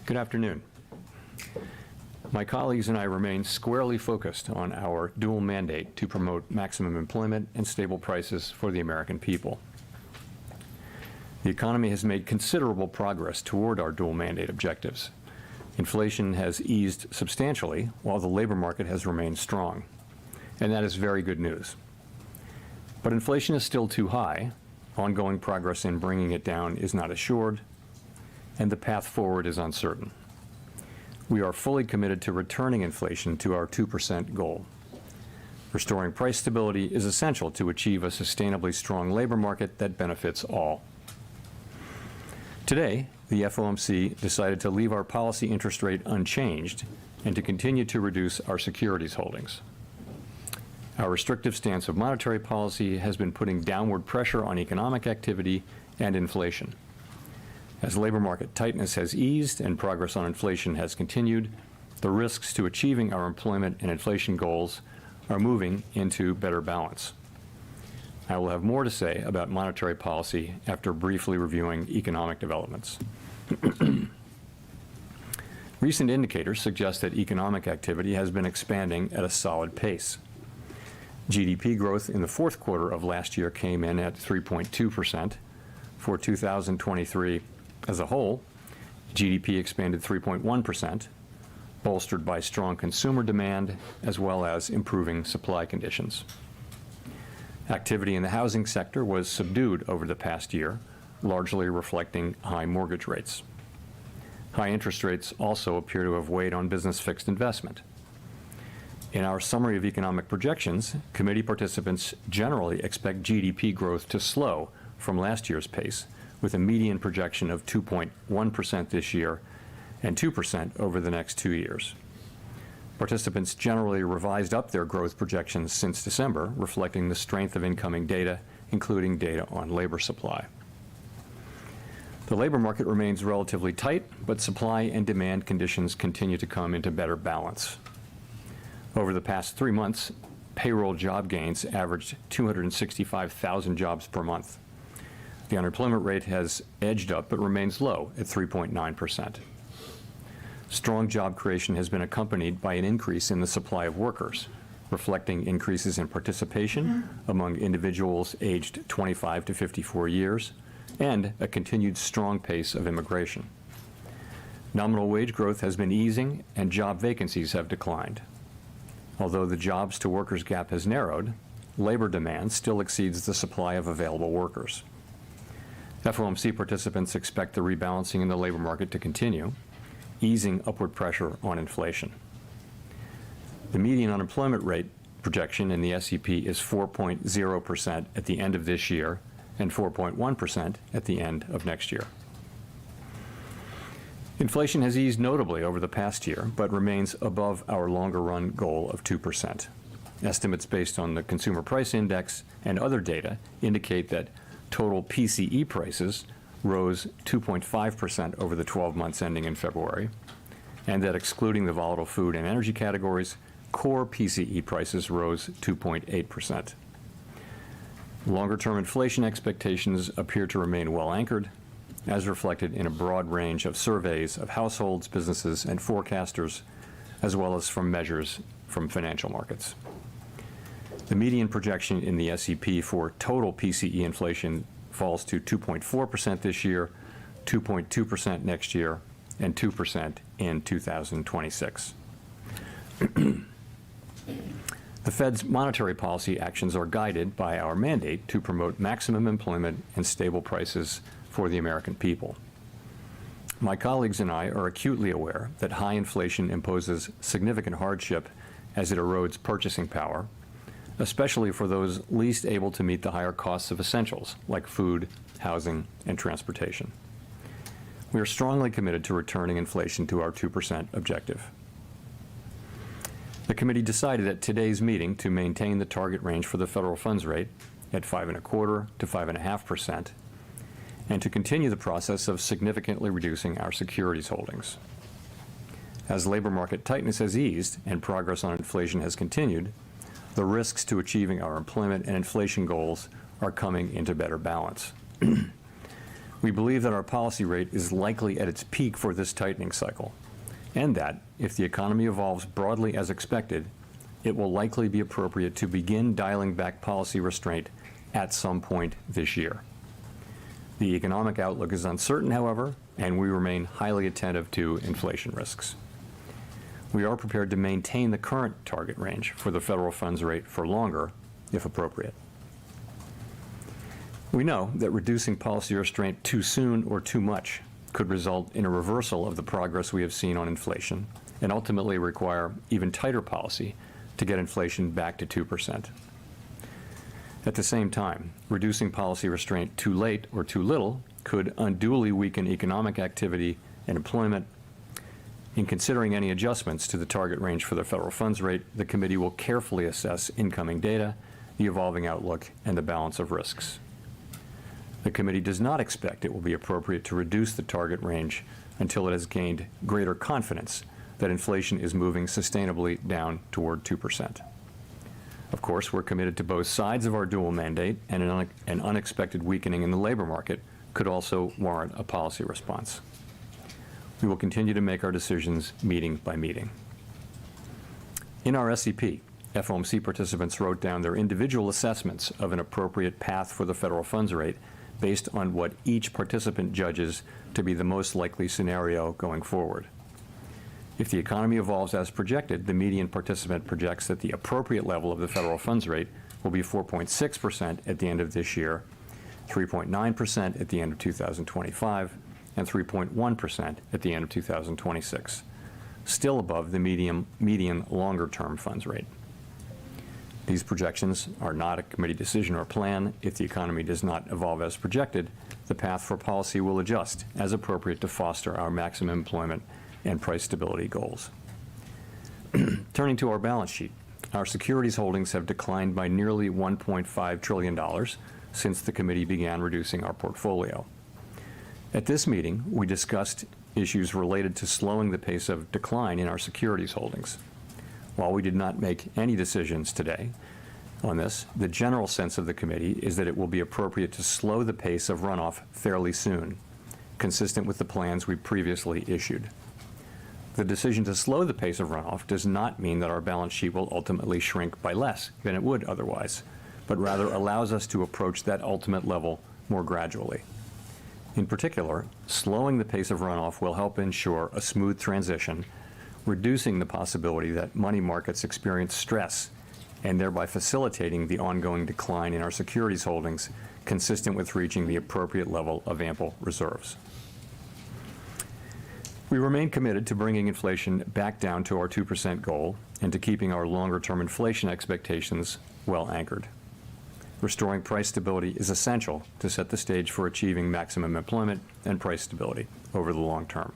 Good afternoon. My colleagues and I remain squarely focused on our dual mandate to promote maximum employment and stable prices for the American people. The economy has made considerable progress toward our dual mandate objectives. Inflation has eased substantially, while the labor market has remained strong, and that is very good news. But inflation is still too high, ongoing progress in bringing it down is not assured, and the path forward is uncertain. We are fully committed to returning inflation to our 2% goal. Restoring price stability is essential to achieve a sustainably strong labor market that benefits all. Today, the FOMC decided to leave our policy interest rate unchanged and to continue to reduce our securities holdings. Our restrictive stance of monetary policy has been putting downward pressure on economic activity and inflation. As labor market tightness has eased and progress on inflation has continued, the risks to achieving our employment and inflation goals are moving into better balance. I will have more to say about monetary policy after briefly reviewing economic developments. Recent indicators suggest that economic activity has been expanding at a solid pace. GDP growth in the fourth quarter of last year came in at 3.2%. For 2023 as a whole, GDP expanded 3.1%, bolstered by strong consumer demand as well as improving supply conditions. Activity in the housing sector was subdued over the past year, largely reflecting high mortgage rates. High interest rates also appear to have weighed on business fixed investment. In our summary of economic projections, committee participants generally expect GDP growth to slow from last year's pace, with a median projection of 2.1% this year and 2% over the next 2 years. Participants generally revised up their growth projections since December, reflecting the strength of incoming data, including data on labor supply. The labor market remains relatively tight, but supply and demand conditions continue to come into better balance. Over the past 3 months, payroll job gains averaged 265,000 jobs per month. The unemployment rate has edged up but remains low at 3.9%. Strong job creation has been accompanied by an increase in the supply of workers, reflecting increases in participation among individuals aged 25 to 54 years, and a continued strong pace of immigration. Nominal wage growth has been easing and job vacancies have declined. Although the jobs to workers gap has narrowed, labor demand still exceeds the supply of available workers. FOMC participants expect the rebalancing in the labor market to continue, easing upward pressure on inflation. The median unemployment rate projection in the SEP is 4.0% at the end of this year and 4.1% at the end of next year. Inflation has eased notably over the past year, but remains above our longer-run goal of 2%. Estimates based on the Consumer Price Index and other data indicate that total PCE prices rose 2.5% over the 12 months ending in February, and that excluding the volatile food and energy categories, core PCE prices rose 2.8%. Longer-term inflation expectations appear to remain well anchored, as reflected in a broad range of surveys of households, businesses, and forecasters, as well as from measures from financial markets. The median projection in the SEP for total PCE inflation falls to 2.4% this year, 2.2% next year, and 2% in 2026. The Fed's monetary policy actions are guided by our mandate to promote maximum employment and stable prices for the American people. My colleagues and I are acutely aware that high inflation imposes significant hardship as it erodes purchasing power, especially for those least able to meet the higher costs of essentials like food, housing, and transportation. We are strongly committed to returning inflation to our 2% objective. The committee decided at today's meeting to maintain the target range for the federal funds rate at 5.25% to 5.5%, and to continue the process of significantly reducing our securities holdings. As labor market tightness has eased and progress on inflation has continued, the risks to achieving our employment and inflation goals are coming into better balance. We believe that our policy rate is likely at its peak for this tightening cycle, and that, if the economy evolves broadly as expected, it will likely be appropriate to begin dialing back policy restraint at some point this year. The economic outlook is uncertain, however, and we remain highly attentive to inflation risks. We are prepared to maintain the current target range for the federal funds rate for longer, if appropriate. We know that reducing policy restraint too soon or too much could result in a reversal of the progress we have seen on inflation and ultimately require even tighter policy to get inflation back to 2%. At the same time, reducing policy restraint too late or too little could unduly weaken economic activity and employment. In considering any adjustments to the target range for the federal funds rate, the committee will carefully assess incoming data, the evolving outlook, and the balance of risks. The committee does not expect it will be appropriate to reduce the target range until it has gained greater confidence that inflation is moving sustainably down toward 2%. Of course, we're committed to both sides of our dual mandate, and an unexpected weakening in the labor market could also warrant a policy response. We will continue to make our decisions meeting by meeting. In our SEP, FOMC participants wrote down their individual assessments of an appropriate path for the federal funds rate based on what each participant judges to be the most likely scenario going forward. If the economy evolves as projected, the median participant projects that the appropriate level of the federal funds rate will be 4.6% at the end of this year, 3.9% at the end of 2025, and 3.1% at the end of 2026, still above the median longer-term funds rate. These projections are not a committee decision or plan. If the economy does not evolve as projected, the path for policy will adjust as appropriate to foster our maximum employment and price stability goals. Turning to our balance sheet, our securities holdings have declined by nearly $1.5 trillion since the committee began reducing our portfolio. At this meeting, we discussed issues related to slowing the pace of decline in our securities holdings. While we did not make any decisions today on this, the general sense of the committee is that it will be appropriate to slow the pace of runoff fairly soon, consistent with the plans we previously issued. The decision to slow the pace of runoff does not mean that our balance sheet will ultimately shrink by less than it would otherwise, but rather allows us to approach that ultimate level more gradually. In particular, slowing the pace of runoff will help ensure a smooth transition, reducing the possibility that money markets experience stress and thereby facilitating the ongoing decline in our securities holdings consistent with reaching the appropriate level of ample reserves. We remain committed to bringing inflation back down to our 2% goal and to keeping our longer-term inflation expectations well anchored. Restoring price stability is essential to set the stage for achieving maximum employment and price stability over the long term.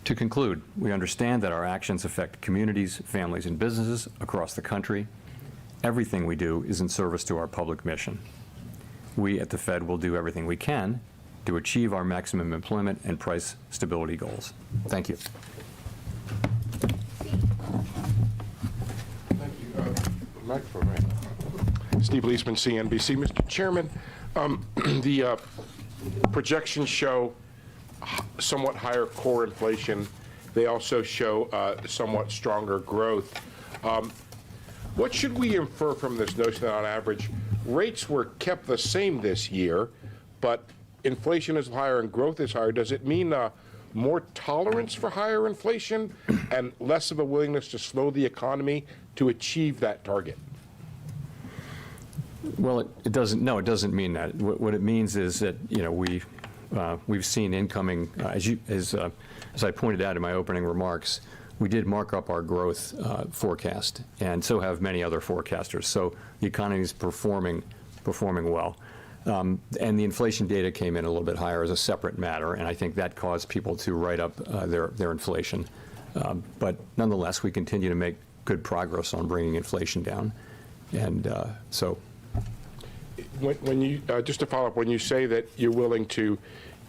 To conclude, we understand that our actions affect communities, families, and businesses across the country. Everything we do is in service to our public mission. We at the Fed will do everything we can to achieve our maximum employment and price stability goals. Thank you. Thank you. Microphone, right. Steve Leisman, CNBC. Mr. Chairman, the projections show somewhat higher core inflation. They also show somewhat stronger growth. What should we infer from this notion that on average rates were kept the same this year, but inflation is higher and growth is higher? Does it mean more tolerance for higher inflation and less of a willingness to slow the economy to achieve that target? Well, it doesn't. No, it doesn't mean that. What it means is that we've seen incoming, as I pointed out in my opening remarks, we did mark up our growth forecast, and so have many other forecasters. So the economy is performing well. And the inflation data came in a little bit higher as a separate matter, and I think that caused people to write up their inflation. But nonetheless, we continue to make good progress on bringing inflation down. And so. When you, just to follow up, when you say that you're willing to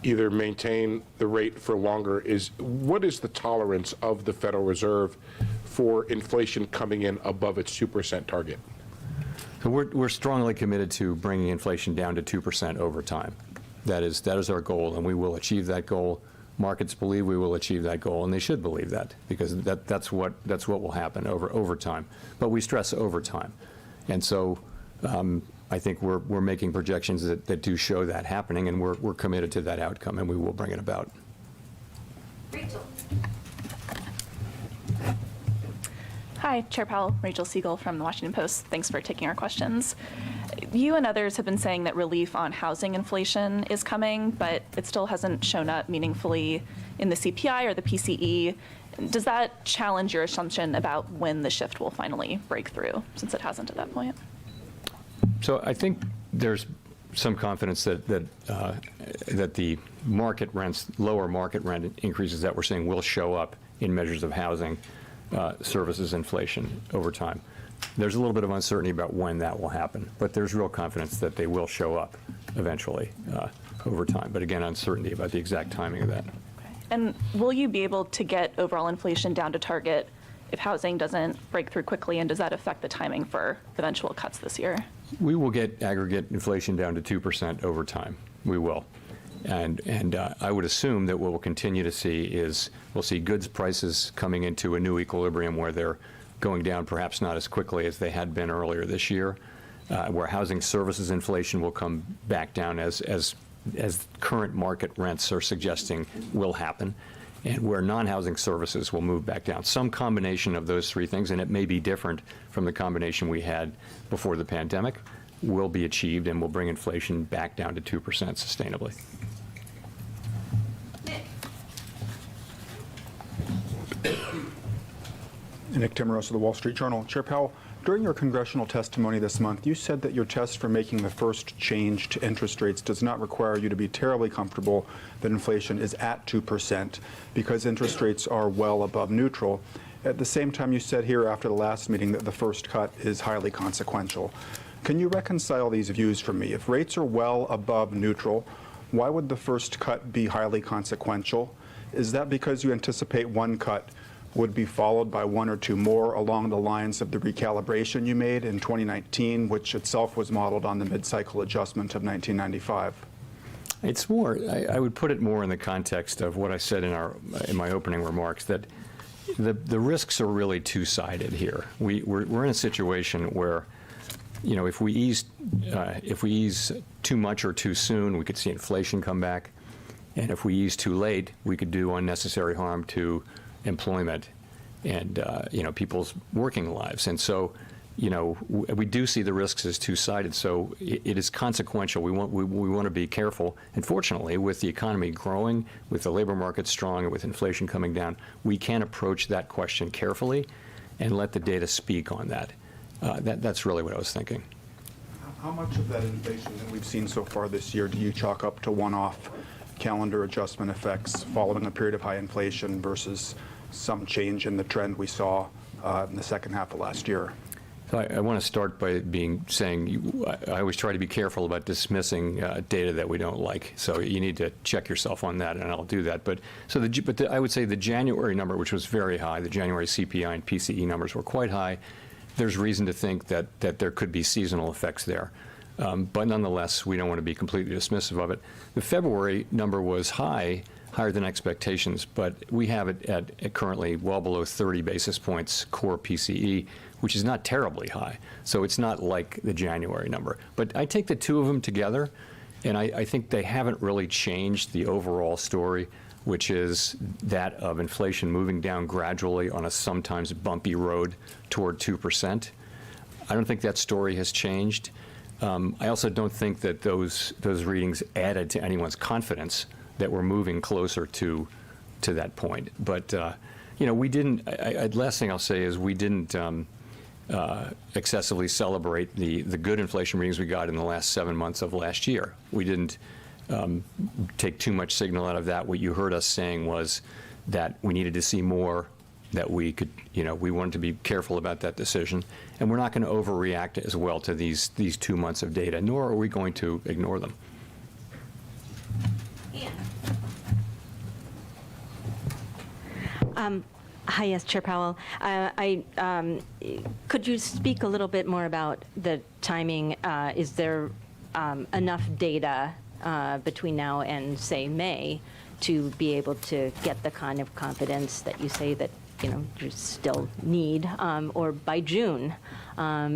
either maintain the rate for longer, what is the tolerance of the Federal Reserve for inflation coming in above its 2% target? So we're strongly committed to bringing inflation down to 2% over time. That is our goal, and we will achieve that goal. Markets believe we will achieve that goal, and they should believe that, because that's what will happen over time. But we stress over time. And so I think we're making projections that do show that happening, and we're committed to that outcome, and we will bring it about. Rachel. Hi, Chair Powell, Rachel Siegel from the Washington Post. Thanks for taking our questions. You and others have been saying that relief on housing inflation is coming, but it still hasn't shown up meaningfully in the CPI or the PCE. Does that challenge your assumption about when the shift will finally break through, since it hasn't at that point? So I think there's some confidence that the market rents, lower market rent increases that we're seeing will show up in measures of housing services inflation over time. There's a little bit of uncertainty about when that will happen, but there's real confidence that they will show up eventually over time. But again, uncertainty about the exact timing of that. Okay. And will you be able to get overall inflation down to target if housing doesn't break through quickly, and does that affect the timing for eventual cuts this year? We will get aggregate inflation down to 2% over time. We will. And I would assume that what we'll continue to see is we'll see goods prices coming into a new equilibrium where they're going down perhaps not as quickly as they had been earlier this year, where housing services inflation will come back down as current market rents are suggesting will happen, and where non-housing services will move back down. Some combination of those three things, and it may be different from the combination we had before the pandemic, will be achieved and will bring inflation back down to 2% sustainably. Nick Timmeros of the Wall Street Journal. Chair Powell, during your congressional testimony this month, you said that your test for making the first change to interest rates does not require you to be terribly comfortable that inflation is at 2% because interest rates are well above neutral. At the same time, you said here after the last meeting that the first cut is highly consequential. Can you reconcile these views for me? If rates are well above neutral, why would the first cut be highly consequential? Is that because you anticipate one cut would be followed by one or two more along the lines of the recalibration you made in 2019, which itself was modeled on the mid-cycle adjustment of 1995? It's more, I would put it more in the context of what I said in my opening remarks, that the risks are really two-sided here. We're in a situation where, you know, if we ease too much or too soon, we could see inflation come back. And if we ease too late, we could do unnecessary harm to employment and, you know, people's working lives. And so, you know, we do see the risks as two-sided. So it is consequential. We want to be careful. And fortunately, with the economy growing, with the labor market strong, and with inflation coming down, we can approach that question carefully and let the data speak on that. That's really what I was thinking. How much of that inflation that we've seen so far this year do you chalk up to one-off calendar adjustment effects following a period of high inflation versus some change in the trend we saw in the second half of last year? So I want to start by saying I always try to be careful about dismissing data that we don't like. So you need to check yourself on that, and I'll do that. But I would say the January number, which was very high, the January CPI and PCE numbers were quite high. There's reason to think that there could be seasonal effects there. But nonetheless, we don't want to be completely dismissive of it. The February number was higher than expectations, but we have it at currently well below 30 basis points core PCE, which is not terribly high. So it's not like the January number. But I take the two of them together, and I think they haven't really changed the overall story, which is that of inflation moving down gradually on a sometimes bumpy road toward 2%. I don't think that story has changed. I also don't think that those readings added to anyone's confidence that we're moving closer to that point. But you know, we didn't. Last thing I'll say is we didn't excessively celebrate the good inflation readings we got in the last 7 months of last year. We didn't take too much signal out of that. What you heard us saying was that we needed to see more, that we could, you know, we wanted to be careful about that decision. And we're not going to overreact as well to these 2 months of data, nor are we going to ignore them. Hi, yes, Chair Powell. Could you speak a little bit more about the timing? Is there enough data between now and, say, May, to be able to get the kind of confidence that you say that, you still need? Or by June,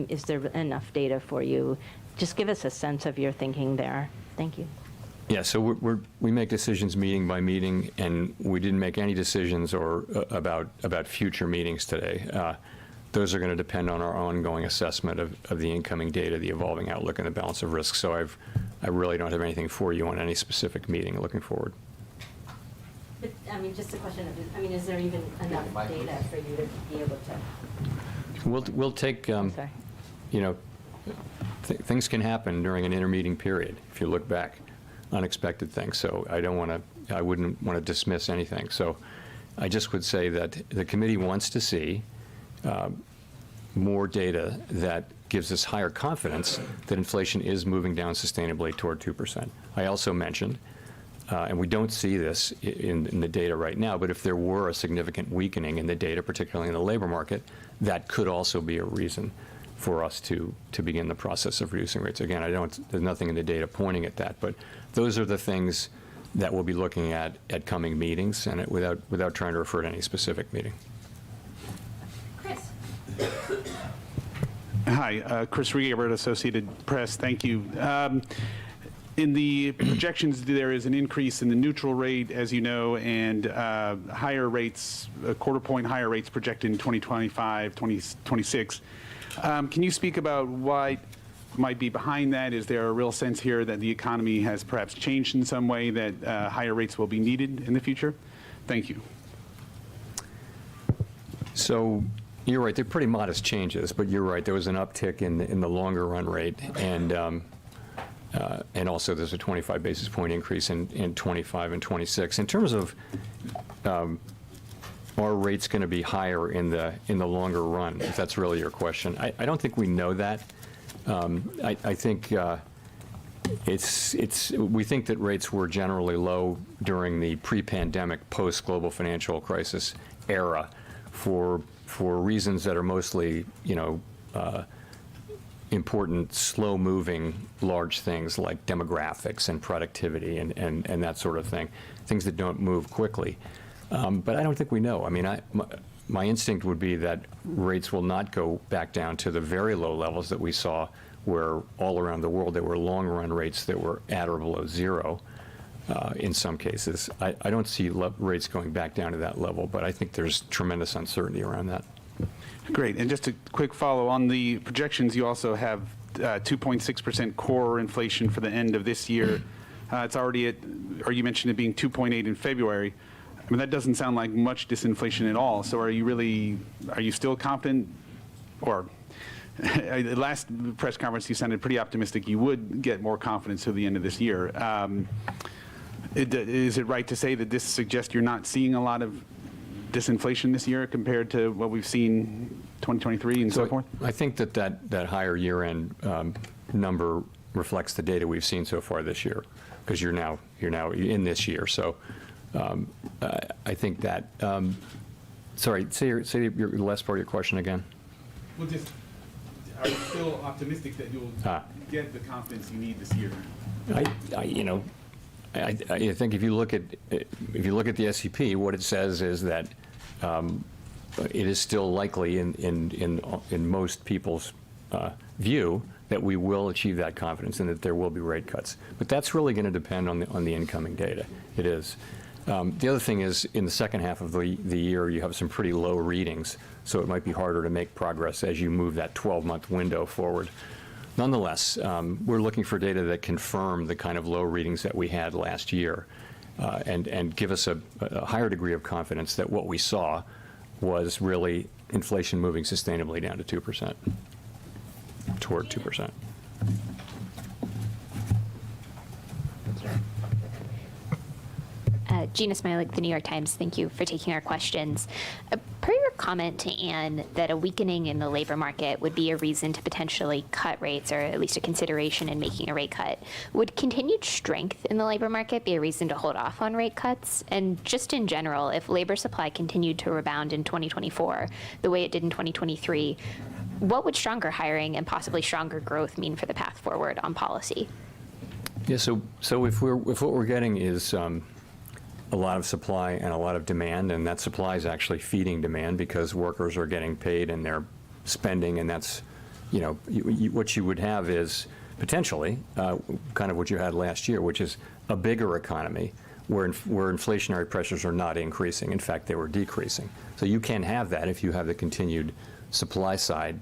is there enough data for you? Just give us a sense of your thinking there. Thank you. Yeah, so we make decisions meeting by meeting, and we didn't make any decisions about future meetings today. Those are going to depend on our ongoing assessment of the incoming data, the evolving outlook, and the balance of risk. So I really don't have anything for you on any specific meeting looking forward. But, just a question of, is there even enough data for you to be able to? We'll take, Sorry. Things can happen during an intermeeting period, if you look back, unexpected things. So I wouldn't want to dismiss anything. So I just would say that the committee wants to see more data that gives us higher confidence that inflation is moving down sustainably toward 2%. I also mentioned, and we don't see this in the data right now, but if there were a significant weakening in the data, particularly in the labor market, that could also be a reason for us to begin the process of reducing rates. Again, there's nothing in the data pointing at that, but those are the things that we'll be looking at coming meetings, and without trying to refer to any specific meeting. Chris. Hi, Chris Regaber, Associated Press. Thank you. In the projections, there is an increase in the neutral rate, as you know, and higher rates, a quarter point higher rates projected in 2025, 2026. Can you speak about what might be behind that? Is there a real sense here that the economy has perhaps changed in some way, that higher rates will be needed in the future? Thank you. So you're right, they're pretty modest changes, but you're right, there was an uptick in the longer run rate, and also there's a 25 basis point increase in 25 and 26. In terms of are rates going to be higher in the longer run, if that's really your question, I don't think we know that. I think we think that rates were generally low during the pre-pandemic, post-global financial crisis era for reasons that are mostly, important, slow-moving, large things like demographics and productivity and that sort of thing, things that don't move quickly. But I don't think we know. My instinct would be that rates will not go back down to the very low levels that we saw, where all around the world there were long-run rates that were at or below zero in some cases. I don't see rates going back down to that level, but I think there's tremendous uncertainty around that. Great. And just a quick follow on the projections, you also have 2.6% core inflation for the end of this year. It's already at, or you mentioned it being 2.8 in February. That doesn't sound like much disinflation at all. So are you still confident, or the last press conference you sounded pretty optimistic you would get more confidence through the end of this year. Is it right to say that this suggests you're not seeing a lot of disinflation this year compared to what we've seen 2023 and so forth? I think that higher year-end number reflects the data we've seen so far this year, because you're now in this year. So I think that. Sorry, say your last part of your question again. Well, just are you still optimistic that you'll get the confidence you need this year? I think if you look at the SEP, what it says is that it is still likely in most people's view that we will achieve that confidence and that there will be rate cuts. But that's really going to depend on the incoming data. It is. The other thing is, in the second half of the year, you have some pretty low readings, so it might be harder to make progress as you move that 12-month window forward. Nonetheless, we're looking for data that confirm the kind of low readings that we had last year and give us a higher degree of confidence that what we saw was really inflation moving sustainably down to 2%, toward 2%. Gina Smilik, The New York Times. Thank you for taking our questions. Per your comment to Anne that a weakening in the labor market would be a reason to potentially cut rates, or at least a consideration in making a rate cut, would continued strength in the labor market be a reason to hold off on rate cuts? And just in general, if labor supply continued to rebound in 2024 the way it did in 2023, what would stronger hiring and possibly stronger growth mean for the path forward on policy? Yeah, so if what we're getting is a lot of supply and a lot of demand, and that supply is actually feeding demand because workers are getting paid and they're spending, and that's, what you would have is potentially kind of what you had last year, which is a bigger economy where inflationary pressures are not increasing. In fact, they were decreasing. So you can have that if you have the continued supply side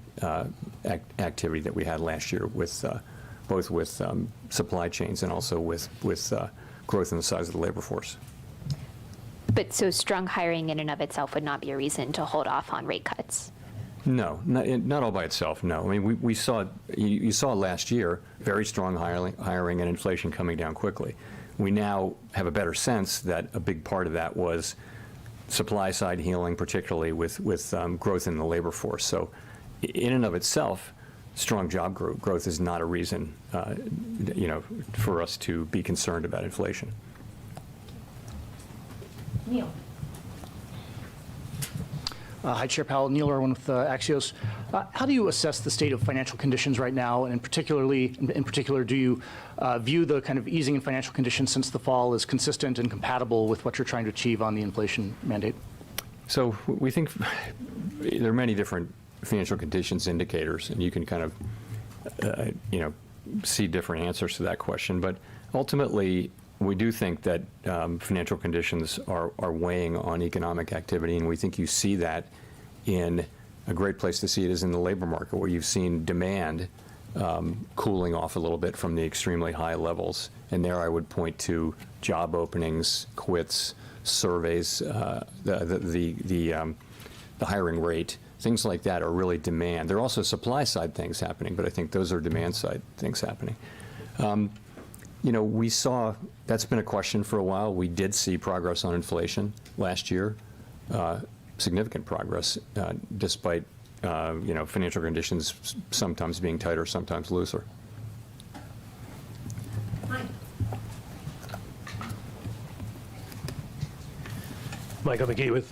activity that we had last year with both with supply chains and also with growth in the size of the labor force. But so strong hiring in and of itself would not be a reason to hold off on rate cuts? No, not all by itself, no. I mean, we saw, you saw last year, very strong hiring and inflation coming down quickly. We now have a better sense that a big part of that was supply side healing, particularly with growth in the labor force. So in and of itself, strong job growth is not a reason, for us to be concerned about inflation. Neil. Hi, Chair Powell. Neil Irwin with Axios. How do you assess the state of financial conditions right now, and in particular, do you view the kind of easing in financial conditions since the fall as consistent and compatible with what you're trying to achieve on the inflation mandate? So we think there are many different financial conditions indicators, and you can kind of, see different answers to that question. But ultimately, we do think that financial conditions are weighing on economic activity, and we think you see that in a great place to see it is in the labor market, where you've seen demand cooling off a little bit from the extremely high levels. And there I would point to job openings, quits, surveys, the hiring rate. Things like that are really demand. There are also supply side things happening, but I think those are demand side things happening. We saw, that's been a question for a while. We did see progress on inflation last year, significant progress, despite, financial conditions sometimes being tighter, sometimes looser. Michael McGee with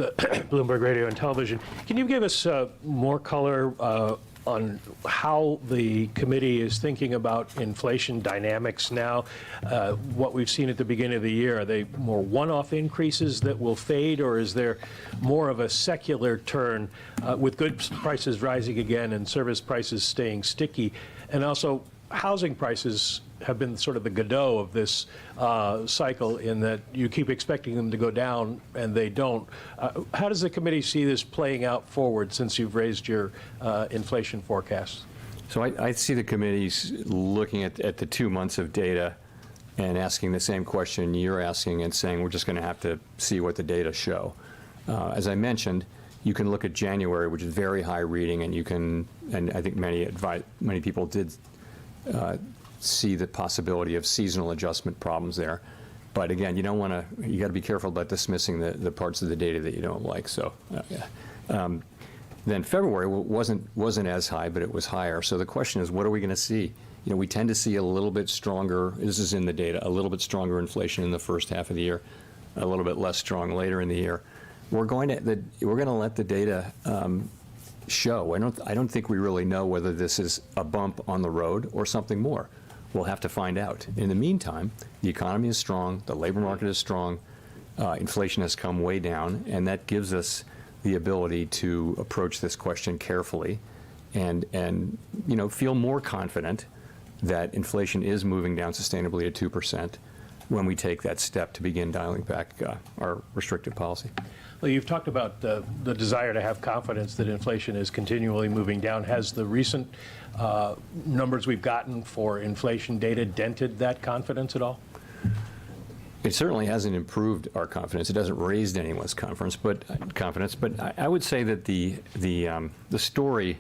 Bloomberg Radio and Television. Can you give us more color on how the committee is thinking about inflation dynamics now? What we've seen at the beginning of the year, are they more one-off increases that will fade, or is there more of a secular turn with goods prices rising again and service prices staying sticky? And also, housing prices have been sort of the Godot of this cycle, in that you keep expecting them to go down and they don't. How does the committee see this playing out forward since you've raised your inflation forecast? So I see the committees looking at the 2 months of data and asking the same question you're asking and saying we're just going to have to see what the data show. As I mentioned, you can look at January, which is very high reading, and I think many people did see the possibility of seasonal adjustment problems there. But again, you got to be careful about dismissing the parts of the data that you don't like. So then February wasn't as high, but it was higher. So the question is, what are we going to see? We tend to see a little bit stronger, this is in the data, a little bit stronger inflation in the first half of the year, a little bit less strong later in the year. We're going to let the data show. I don't think we really know whether this is a bump on the road or something more. We'll have to find out. In the meantime, the economy is strong, the labor market is strong, inflation has come way down, and that gives us the ability to approach this question carefully and feel more confident that inflation is moving down sustainably at 2% when we take that step to begin dialing back our restrictive policy. Well, you've talked about the desire to have confidence that inflation is continually moving down. Has the recent numbers we've gotten for inflation data dented that confidence at all? It certainly hasn't improved our confidence. It hasn't raised anyone's confidence, but I would say that the story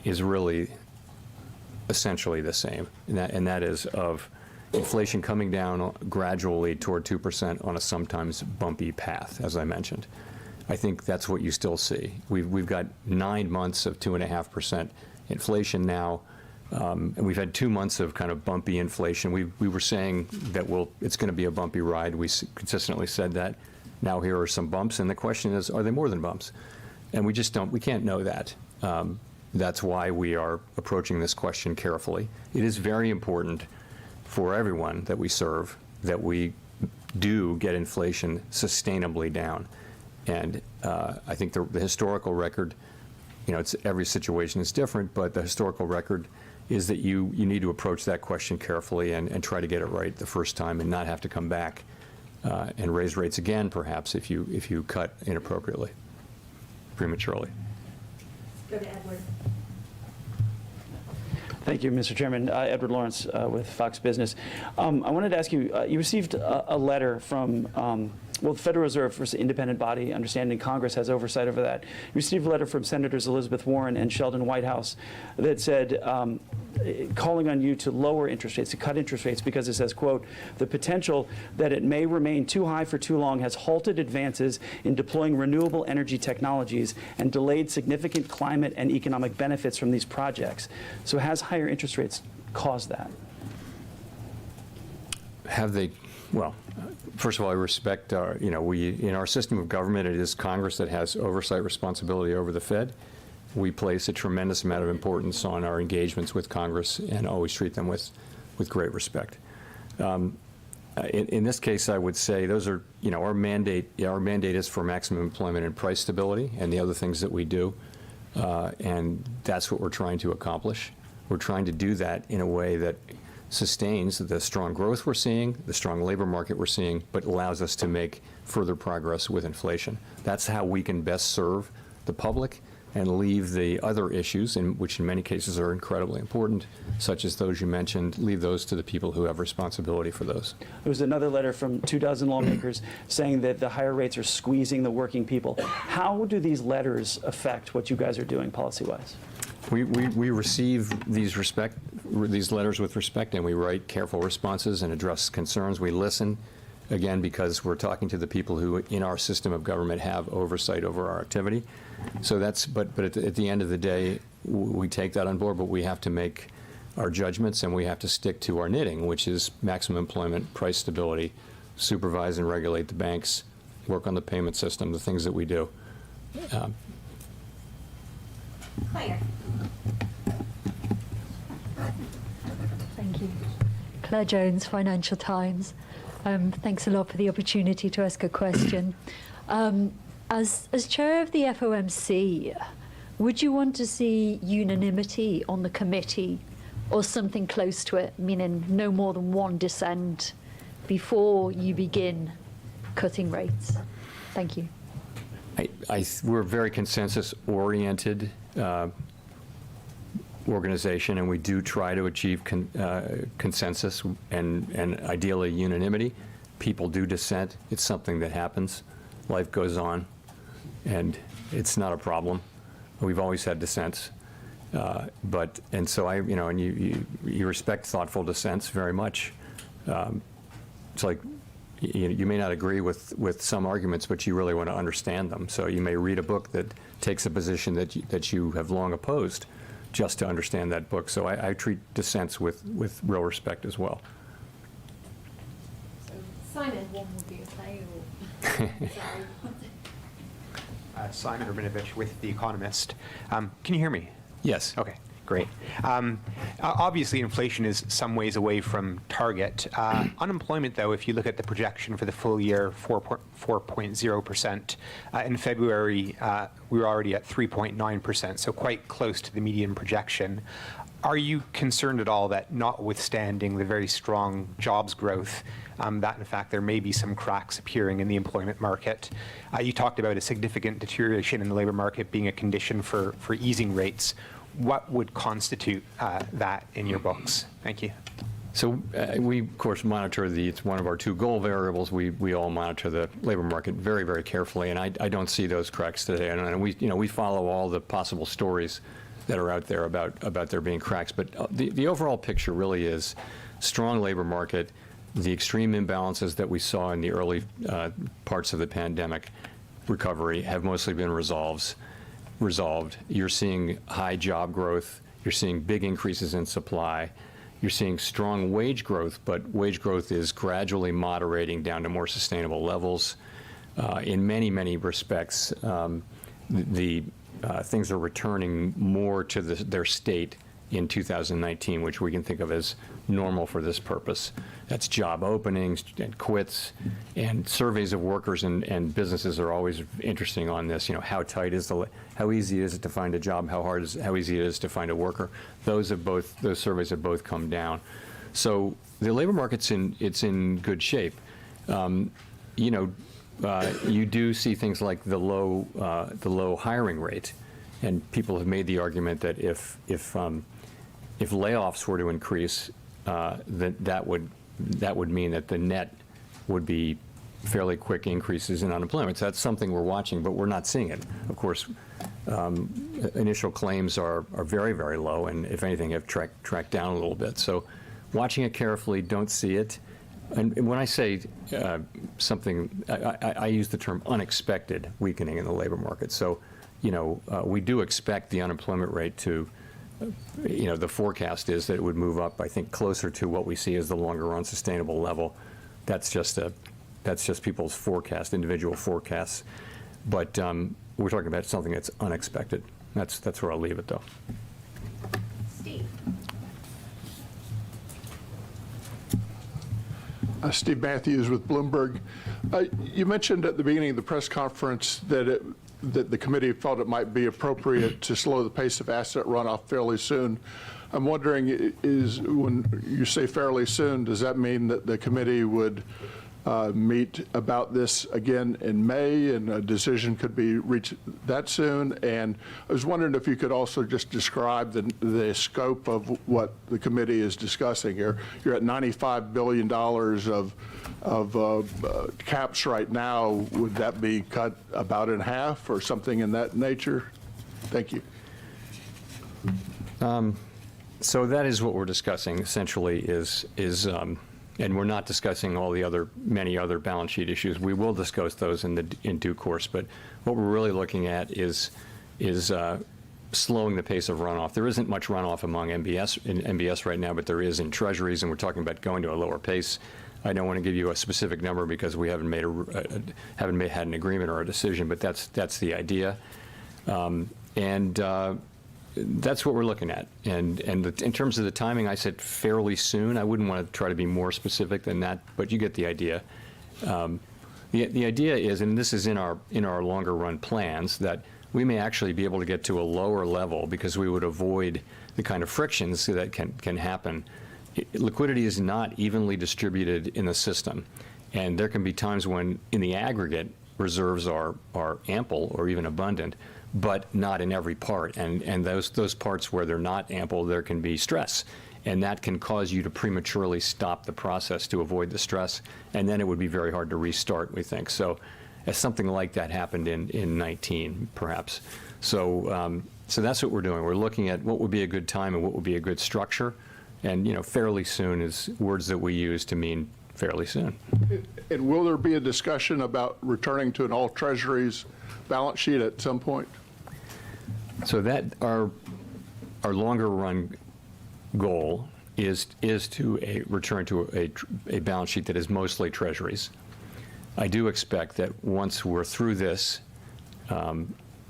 is really essentially the same, and that is of inflation coming down gradually toward 2% on a sometimes bumpy path, as I mentioned. I think that's what you still see. We've got 9 months of 2.5% inflation now, and we've had 2 months of kind of bumpy inflation. We were saying that it's going to be a bumpy ride. We consistently said that. Now here are some bumps, and the question is, are they more than bumps? And we can't know that. That's why we are approaching this question carefully. It is very important for everyone that we serve that we do get inflation sustainably down. And I think the historical record, every situation is different, but the historical record is that you need to approach that question carefully and try to get it right the first time and not have to come back and raise rates again, perhaps, if you cut inappropriately, prematurely. Go to Edward. Thank you, Mr. Chairman. Edward Lawrence with Fox Business. I wanted to ask you, you received a letter from, the Federal Reserve is an independent body, understanding Congress has oversight over that. You received a letter from Senators Elizabeth Warren and Sheldon Whitehouse that said, calling on you to lower interest rates, to cut interest rates, because it says, quote, the potential that it may remain too high for too long has halted advances in deploying renewable energy technologies and delayed significant climate and economic benefits from these projects. So has higher interest rates caused that? Have they? Well, first of all, I respect in our system of government, it is Congress that has oversight responsibility over the Fed. We place a tremendous amount of importance on our engagements with Congress and always treat them with great respect. In this case, I would say those are, our mandate is for maximum employment and price stability and the other things that we do. And that's what we're trying to accomplish. We're trying to do that in a way that sustains the strong growth we're seeing, the strong labor market we're seeing, but allows us to make further progress with inflation. That's how we can best serve the public and leave the other issues, which in many cases are incredibly important, such as those you mentioned, leave those to the people who have responsibility for those. There was another letter from 24 lawmakers saying that the higher rates are squeezing the working people. How do these letters affect what you guys are doing policy-wise? We receive these letters with respect, and we write careful responses and address concerns. We listen, again, because we're talking to the people who, in our system of government, have oversight over our activity. So but at the end of the day, we take that on board, but we have to make our judgments, and we have to stick to our knitting, which is maximum employment, price stability, supervise and regulate the banks, work on the payment system, the things that we do. Claire. Thank you. Claire Jones, Financial Times. Thanks a lot for the opportunity to ask a question. As chair of the FOMC, would you want to see unanimity on the committee or something close to it, meaning no more than one dissent before you begin cutting rates? Thank you. We're a very consensus-oriented organization, and we do try to achieve consensus and ideally unanimity. People do dissent. It's something that happens. Life goes on, and it's not a problem. We've always had dissents, and so and you respect thoughtful dissents very much. It's like you may not agree with some arguments, but you really want to understand them. So you may read a book that takes a position that you have long opposed, just to understand that book. So I treat dissents with real respect as well. So Simon, what would you say? Sorry. Simon Rabinovich with The Economist. Can you hear me? Yes. Okay, great. Obviously, inflation is some ways away from target. Unemployment, though, if you look at the projection for the full year, 4.0%. In February, we were already at 3.9%, so quite close to the median projection. Are you concerned at all that, notwithstanding the very strong jobs growth, that in fact there may be some cracks appearing in the employment market? You talked about a significant deterioration in the labor market being a condition for easing rates. What would constitute that in your books? Thank you. So we, of course, monitor it's one of our two goal variables. We all monitor the labor market very, very carefully, and I don't see those cracks today. And we follow all the possible stories that are out there about there being cracks. But the overall picture really is strong labor market. The extreme imbalances that we saw in the early parts of the pandemic recovery have mostly been resolved. You're seeing high job growth. You're seeing big increases in supply. You're seeing strong wage growth, but wage growth is gradually moderating down to more sustainable levels. In many, many respects, things are returning more to their state in 2019, which we can think of as normal for this purpose. That's job openings and quits, and surveys of workers and businesses are always interesting on this. You know, how tight is how easy is it to find a job? How easy it is to find a worker? Those surveys have both come down. So the labor market's in good shape. You know, you do see things like the low hiring rate, and people have made the argument that if layoffs were to increase, that would mean that the net would be fairly quick increases in unemployment. So that's something we're watching, but we're not seeing it. Of course, initial claims are very, very low, and if anything, have tracked down a little bit. So watching it carefully, don't see it. And when I say something, I use the term unexpected weakening in the labor market. So, you know, we do expect the unemployment rate to, you know, the forecast is that it would move up, I think, closer to what we see as the longer run sustainable level. That's just people's forecast, individual forecasts. But we're talking about something that's unexpected. That's where I'll leave it, though. Steve. Steve Matthews with Bloomberg. You mentioned at the beginning of the press conference that the committee felt it might be appropriate to slow the pace of asset runoff fairly soon. I'm wondering, when you say fairly soon, does that mean that the committee would meet about this again in May, and a decision could be reached that soon? And I was wondering if you could also just describe the scope of what the committee is discussing here. You're at $95 billion of caps right now. Would that be cut about in half or something in that nature? Thank you. So that is what we're discussing, essentially, is and we're not discussing all the many other balance sheet issues. We will discuss those in due course, but what we're really looking at is slowing the pace of runoff. There isn't much runoff among MBS right now, but there is in treasuries, and we're talking about going to a lower pace. I don't want to give you a specific number because we haven't had an agreement or a decision, but that's the idea, that's what we're looking at. And in terms of the timing, I said fairly soon. I wouldn't want to try to be more specific than that, but you get the idea. The idea is, and this is in our longer run plans, that we may actually be able to get to a lower level because we would avoid the kind of frictions that can happen. Liquidity is not evenly distributed in the system, and there can be times when, in the aggregate, reserves are ample or even abundant, but not in every part. And those parts where they're not ample, there can be stress. And that can cause you to prematurely stop the process to avoid the stress. And then it would be very hard to restart, we think. So as something like that happened in 19, perhaps. So that's what we're doing. We're looking at what would be a good time and what would be a good structure. And, you know, fairly soon is words that we use to mean fairly soon. And will there be a discussion about returning to an all treasuries balance sheet at some point? So that our longer run goal is to return to a balance sheet that is mostly treasuries. I do expect that once we're through this,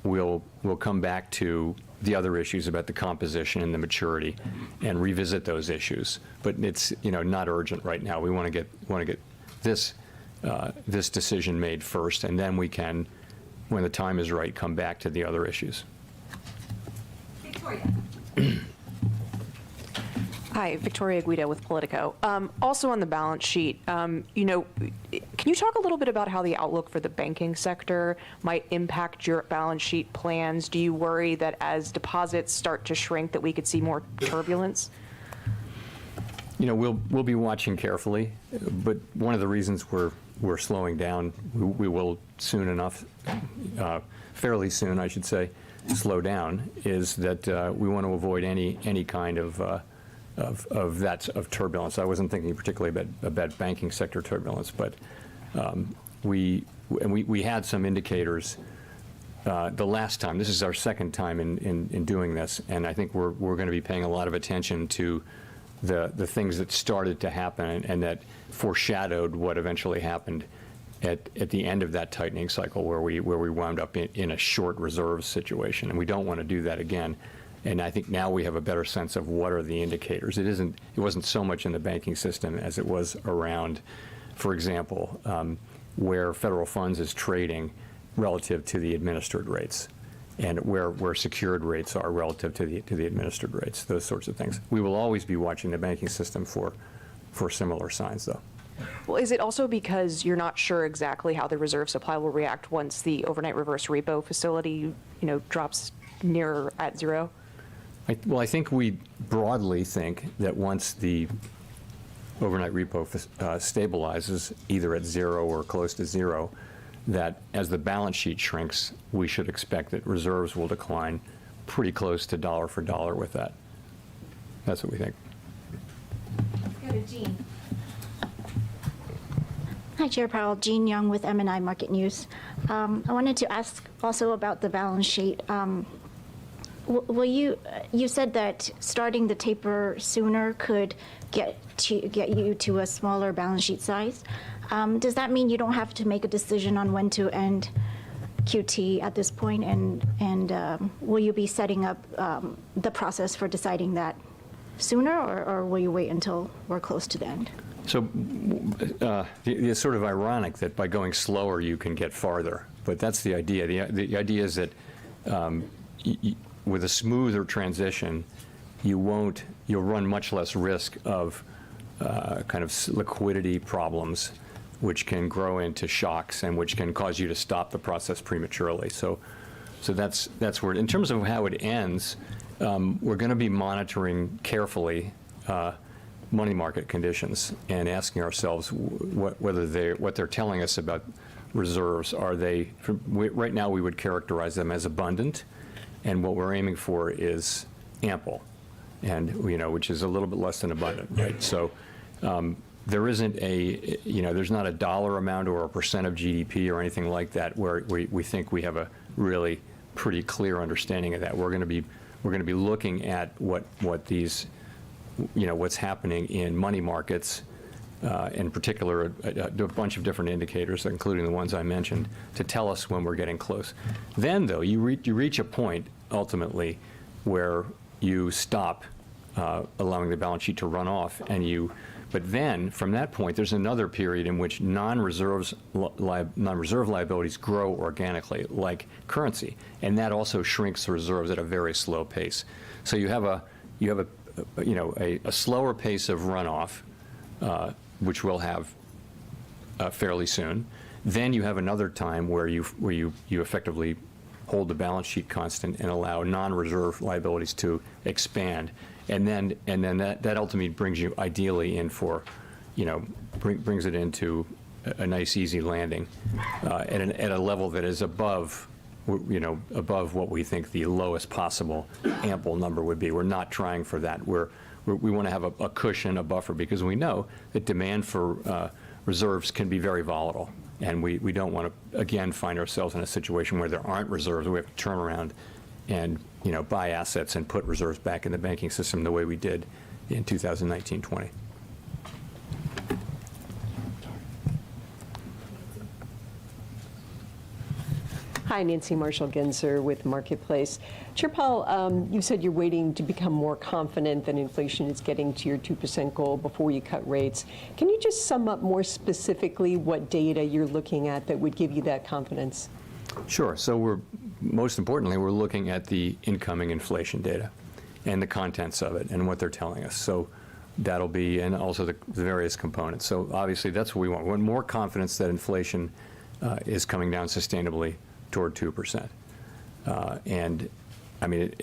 we'll come back to the other issues about the composition and the maturity and revisit those issues. But it's, you know, not urgent right now. We want to get this decision made first, and then we can, when the time is right, come back to the other issues. Victoria. Hi, Victoria Guido with Politico. Also on the balance sheet, you know, can you talk a little bit about how the outlook for the banking sector might impact your balance sheet plans? Do you worry that as deposits start to shrink that we could see more turbulence? You know, we'll be watching carefully, but one of the reasons we're slowing down, we will soon enough, fairly soon, I should say, slow down, is that we want to avoid any kind of turbulence. I wasn't thinking particularly about banking sector turbulence, but we had some indicators the last time. This is our second time in doing this, and I think we're going to be paying a lot of attention to the things that started to happen and that foreshadowed what eventually happened at the end of that tightening cycle, where we wound up in a short reserve situation, and we don't want to do that again. And I think now we have a better sense of what are the indicators. It wasn't so much in the banking system as it was around, for example, where federal funds is trading relative to the administered rates, and where secured rates are relative to the administered rates, those sorts of things. We will always be watching the banking system for similar signs, though. Well, is it also because you're not sure exactly how the reserve supply will react once the overnight reverse repo facility, drops nearer at zero? Well, I think we broadly think that once the overnight repo stabilizes either at zero or close to zero, that as the balance sheet shrinks, we should expect that reserves will decline pretty close to dollar for dollar with that. That's what we think. Go to Jean. Hi, Chair Powell. Jean Young with M&I Market News. I wanted to ask also about the balance sheet. Will you said that starting the taper sooner could get you to a smaller balance sheet size. Does that mean you don't have to make a decision on when to end QT at this point? And will you be setting up the process for deciding that sooner, or will you wait until we're close to the end? So it's sort of ironic that by going slower you can get farther, but that's the idea. The idea is that with a smoother transition, you'll run much less risk of kind of liquidity problems, which can grow into shocks and which can cause you to stop the process prematurely. So that's where, in terms of how it ends, we're going to be monitoring carefully money market conditions and asking ourselves what they're telling us about reserves. Right now we would characterize them as abundant, and what we're aiming for is ample, and which is a little bit less than abundant, right? So there isn't there's not a dollar amount or a percent of GDP or anything like that where we think we have a really pretty clear understanding of that. We're going to be looking at what these what's happening in money markets, in particular a bunch of different indicators, including the ones I mentioned, to tell us when we're getting close. Then, though, you reach a point ultimately where you stop allowing the balance sheet to run off, but then from that point there's another period in which non-reserve liabilities grow organically, like currency, and that also shrinks the reserves at a very slow pace. So you have a slower pace of runoff, which we'll have fairly soon. Then you have another time where you effectively hold the balance sheet constant and allow non-reserve liabilities to expand, and then that ultimately brings you ideally in for, brings it into a nice easy landing at a level that is above what we think the lowest possible ample number would be. We're not trying for that. We want to have a cushion, a buffer, because we know that demand for reserves can be very volatile, and we don't want to again find ourselves in a situation where there aren't reserves. We have to turn around and buy assets and put reserves back in the banking system the way we did in 2019-20. Hi, Nancy Marshall-Genzer with Marketplace. Chair Powell, you said you're waiting to become more confident that inflation is getting to your 2% goal before you cut rates. Can you just sum up more specifically what data you're looking at that would give you that confidence? Sure. So most importantly, we're looking at the incoming inflation data and the contents of it and what they're telling us. So that'll be, and also the various components. So obviously that's what we want. We want more confidence that inflation is coming down sustainably toward 2%. And I mean,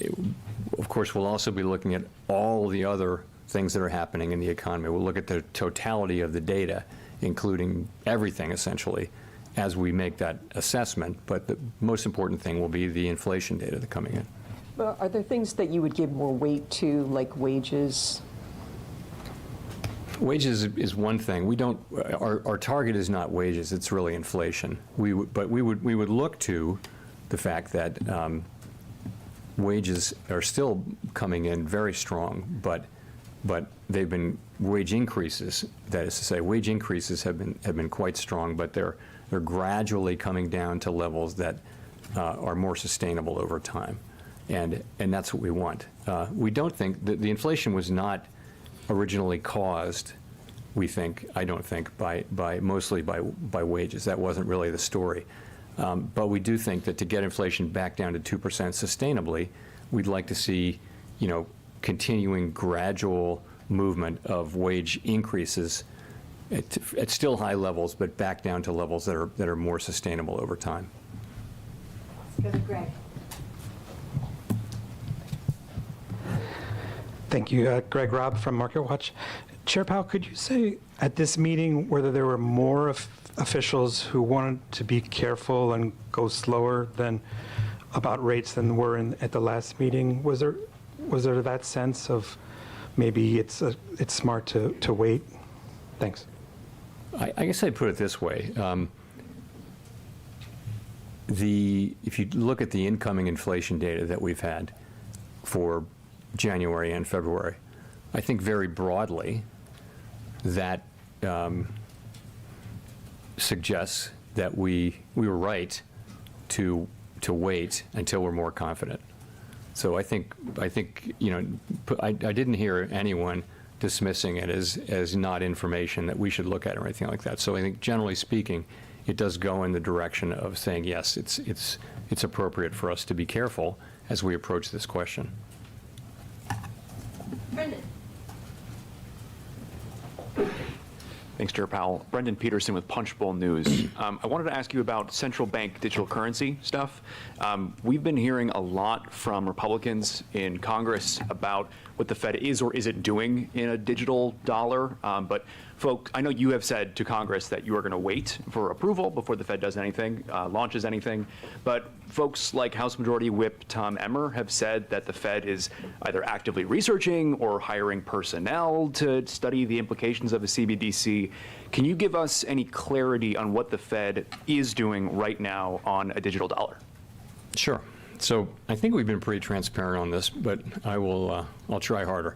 of course, we'll also be looking at all the other things that are happening in the economy. We'll look at the totality of the data, including everything essentially, as we make that assessment. But the most important thing will be the inflation data that's coming in. Well, are there things that you would give more weight to, like wages? Wages is one thing. We don't. Our target is not wages. It's really inflation. But we would look to the fact that wages are still coming in very strong, but they've been wage increases. That is to say, wage increases have been quite strong, but they're gradually coming down to levels that are more sustainable over time. and that's what we want. We don't think that the inflation was not originally caused, I don't think, mostly by wages. That wasn't really the story. But we do think that to get inflation back down to 2% sustainably, we'd like to see, continuing gradual movement of wage increases at still high levels, but back down to levels that are more sustainable over time. Let's go to Greg. Thank you. Greg Robb from MarketWatch. Chair Powell, could you say at this meeting whether there were more officials who wanted to be careful and go slower about rates than were at the last meeting? Was there that sense of maybe it's smart to wait? Thanks. I guess I'd put it this way. If you look at the incoming inflation data that we've had for January and February, I think very broadly that suggests that we were right to wait until we're more confident. So I think I didn't hear anyone dismissing it as not information that we should look at or anything like that. So I think generally speaking, it does go in the direction of saying yes, it's appropriate for us to be careful as we approach this question. Brendan. Thanks, Chair Powell. Brendan Peterson with Punchbowl News. I wanted to ask you about central bank digital currency stuff. We've been hearing a lot from Republicans in Congress about what the Fed is or isn't doing in a digital dollar. But folks, I know you have said to Congress that you are going to wait for approval before the Fed does anything, launches anything. But folks like House Majority Whip Tom Emmer have said that the Fed is either actively researching or hiring personnel to study the implications of a CBDC. Can you give us any clarity on what the Fed is doing right now on a digital dollar? Sure. So I think we've been pretty transparent on this, but I'll try harder.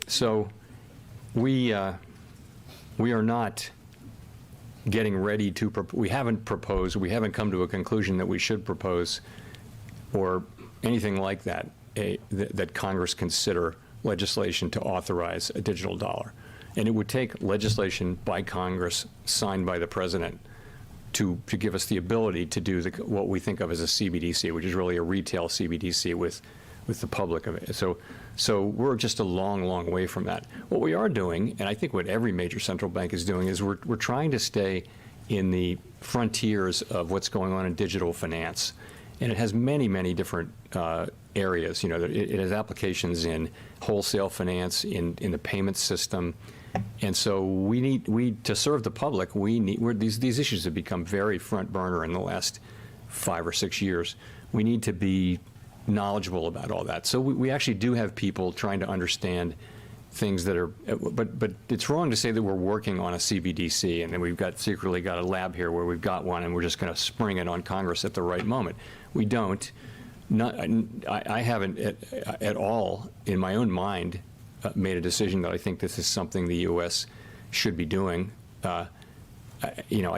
So we are not getting ready to, we haven't proposed, we haven't come to a conclusion that we should propose or anything like that, that Congress consider legislation to authorize a digital dollar. And it would take legislation by Congress signed by the president to give us the ability to do what we think of as a CBDC, which is really a retail CBDC with the public of it. So we're just a long, long way from that. What we are doing, and I think what every major central bank is doing, is we're trying to stay in the frontiers of what's going on in digital finance. And it has many, many different areas. It has applications in wholesale finance, in the payment system. And so we to serve the public, these issues have become very front burner in the last 5 or 6 years. We need to be knowledgeable about all that. So we actually do have people trying to understand things that are, but it's wrong to say that we're working on a CBDC and then we've secretly got a lab here where we've got one and we're just going to spring it on Congress at the right moment. We don't. I haven't at all in my own mind made a decision that I think this is something the U.S. should be doing. I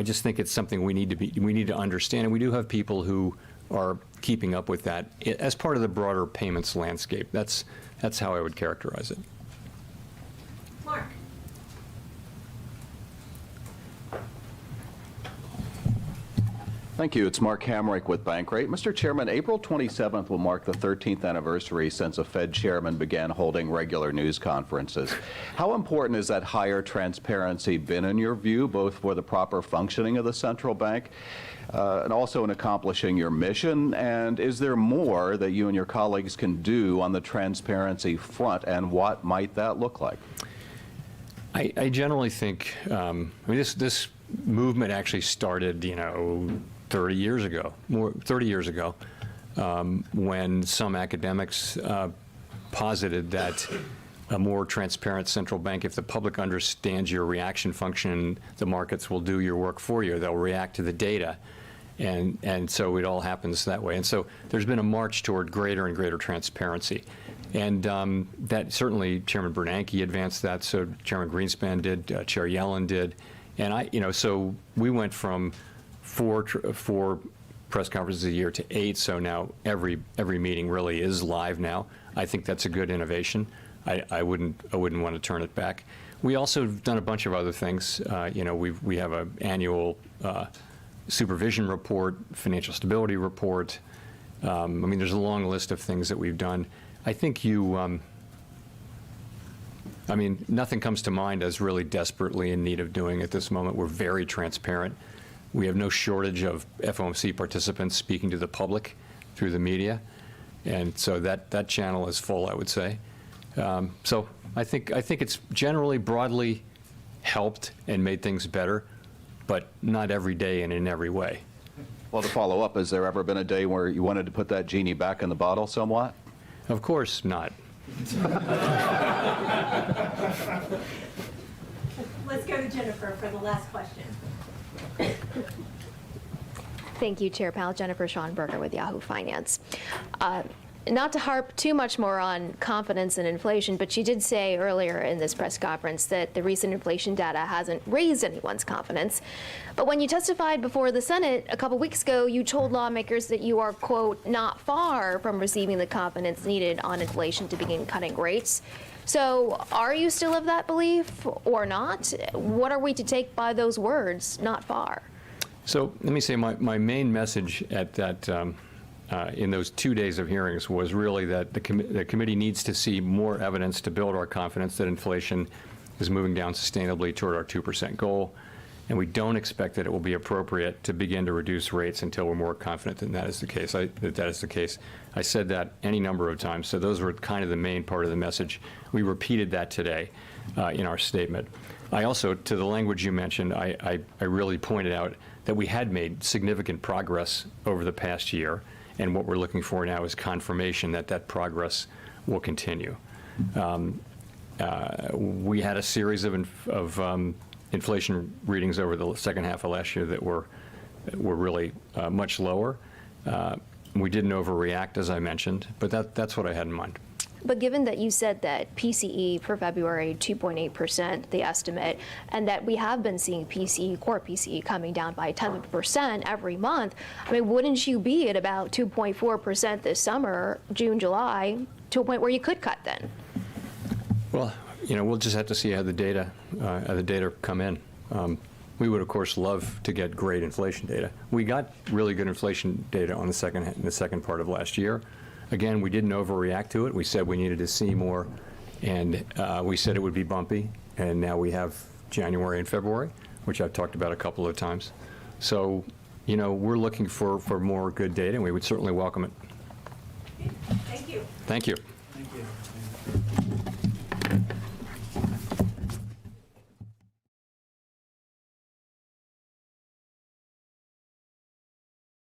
just think it's something we need to understand, and we do have people who are keeping up with that as part of the broader payments landscape. That's how I would characterize it. Mark. Thank you. It's Mark Hamrick with Bankrate. Mr. Chairman, April 27th will mark the 13th anniversary since a Fed chairman began holding regular news conferences. How important has that higher transparency been in your view, both for the proper functioning of the central bank and also in accomplishing your mission? And is there more that you and your colleagues can do on the transparency front, and what might that look like? I generally think, this movement actually started, 30 years ago, when some academics posited that a more transparent central bank, if the public understands your reaction function, the markets will do your work for you. They'll react to the data. And so it all happens that way. And so there's been a march toward greater and greater transparency. And that certainly Chairman Bernanke advanced that, so Chairman Greenspan did, Chair Yellen did. And so we went from four press conferences a year to 8, so now every meeting really is live now. I think that's a good innovation. I wouldn't want to turn it back. We also have done a bunch of other things. We have an annual supervision report, financial stability report. There's a long list of things that we've done. I think nothing comes to mind as really desperately in need of doing at this moment. We're very transparent. We have no shortage of FOMC participants speaking to the public through the media. And so that channel is full, I would say. So I think it's generally broadly helped and made things better, but not every day and in every way. Well, to follow up, has there ever been a day where you wanted to put that genie back in the bottle somewhat? Of course not. Let's go to Jennifer for the last question. Thank you, Chair Powell. Jennifer Schonberger with Yahoo Finance. Not to harp too much more on confidence and inflation, but you did say earlier in this press conference that the recent inflation data hasn't raised anyone's confidence. But when you testified before the Senate a couple weeks ago, you told lawmakers that you are, quote, not far from receiving the confidence needed on inflation to begin cutting rates. So are you still of that belief or not? What are we to take by those words, not far? So let me say my main message at that in those 2 days of hearings was really that the committee needs to see more evidence to build our confidence that inflation is moving down sustainably toward our 2% goal, and we don't expect that it will be appropriate to begin to reduce rates until we're more confident that that is the case. I said that any number of times, so those were kind of the main part of the message. We repeated that today in our statement. I also, to the language you mentioned, I really pointed out that we had made significant progress over the past year, and what we're looking for now is confirmation that that progress will continue. We had a series of inflation readings over the second half of last year that were really much lower. We didn't overreact, as I mentioned, but that's what I had in mind. But given that you said that PCE for February, 2.8%, the estimate, and that we have been seeing PCE, core PCE, coming down by 10% every month, wouldn't you be at about 2.4% this summer, June, July, to a point where you could cut then? Well, we'll just have to see how the data come in. We would, of course, love to get great inflation data. We got really good inflation data on in the second part of last year. Again, we didn't overreact to it. We said we needed to see more, and we said it would be bumpy, and now we have January and February, which I've talked about a couple of times. So, we're looking for more good data, and we would certainly welcome it. Thank you. Thank you. Thank you.